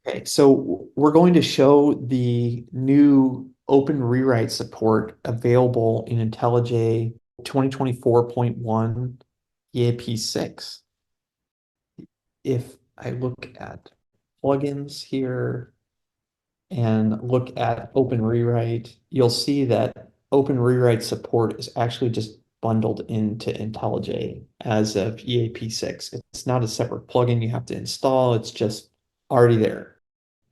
Okay, so we're going to show the new OpenRewrite support available in IntelliJ 2024.1 EAP6. If I look at plugins here and look at OpenRewrite, you'll see that OpenRewrite support is actually just bundled into IntelliJ as of EAP6. It's not a separate plugin you have to install, it's just already there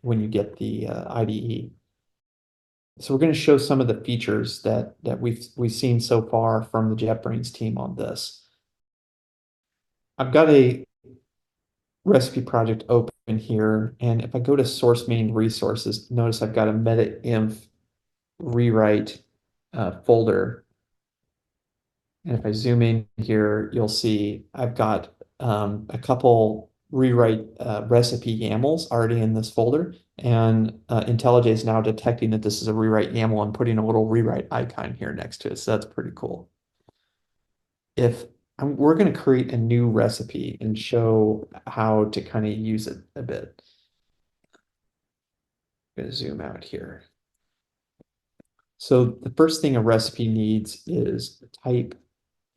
when you get the IDE. So we're going to show some of the features that we've seen so far from the JetBrains team on this. I've got a recipe project open here, and if I go to source main resources, notice I've got a meta-inf rewrite folder. And if I zoom in here, you'll see I've got a couple rewrite recipe YAMLs already in this folder. And IntelliJ is now detecting that this is a rewrite YAML and putting a little rewrite icon here next to it. So that's pretty cool. If we're going to create a new recipe and show how to kind of use it a bit. I'm going to zoom out here. So the first thing a recipe needs is a type.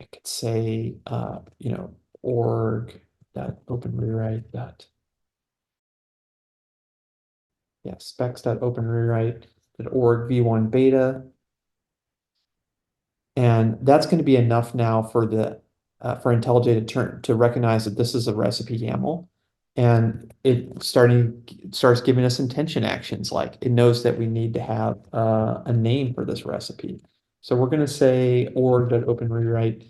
I could say, org dot openrewrite dot specs dot openrewrite dot org v1 beta. And that's going to be enough now for the for IntelliJ to recognize that this is a recipe YAML. And it starts giving us intention actions, like it knows that we need to have a name for this recipe. So we're going to say org.openrewrite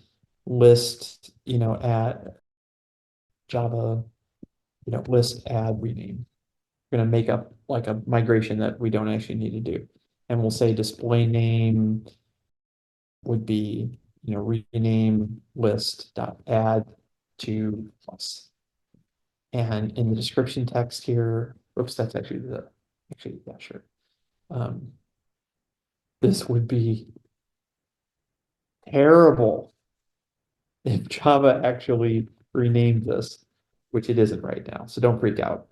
list, at Java, list add rename. We're going to make up like a migration that we don't actually need to do. And we'll say display name would be, rename list dot add to plus. And in the description text here, oops, that's actually, yeah, sure. This would be terrible if Java actually renamed this, which it isn't right now. So don't freak out.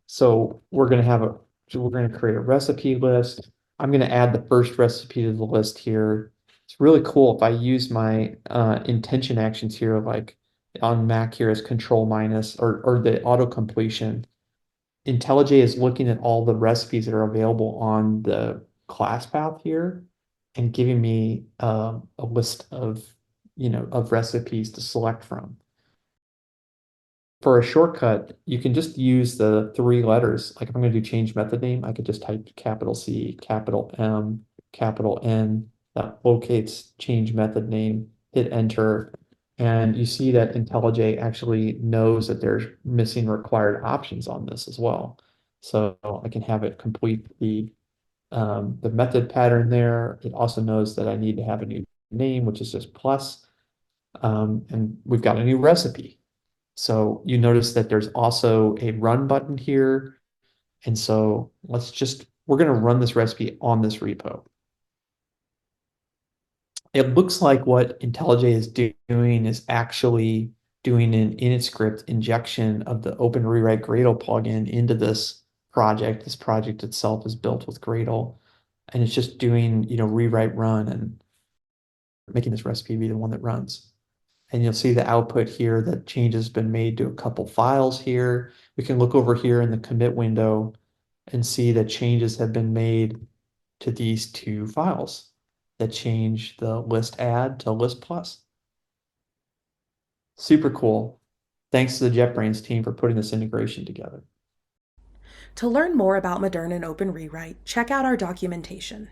So we're going to create a recipe list. I'm going to add the first recipe to the list here. It's really cool if I use my intention actions here, like on Mac here is control minus or the auto completion. IntelliJ is looking at all the recipes that are available on the class path here and giving me a list of recipes to select from. For a shortcut, you can just use the three letters. Like if I'm going to do change method name, I could just type capital C, capital M, capital N. That locates change method name, hit enter. And you see that IntelliJ actually knows that there's missing required options on this as well. So I can have it complete the method pattern there. It also knows that I need to have a new name, which is just plus. And we've got a new recipe. So you notice that there's also a run button here. And so we're going to run this recipe on this repo. It looks like what IntelliJ is doing is actually doing an init script injection of the OpenRewrite Gradle plugin into this project. This project itself is built with Gradle, and it's just doing, rewrite run and making this recipe be the one that runs. And you'll see the output here that change has been made to a couple files here. We can look over here in the commit window and see that changes have been made to these two files that change the list add to list plus. Super cool. Thanks to the JetBrains team for putting this integration together. To learn more about Moderne and OpenRewrite, check out our documentation.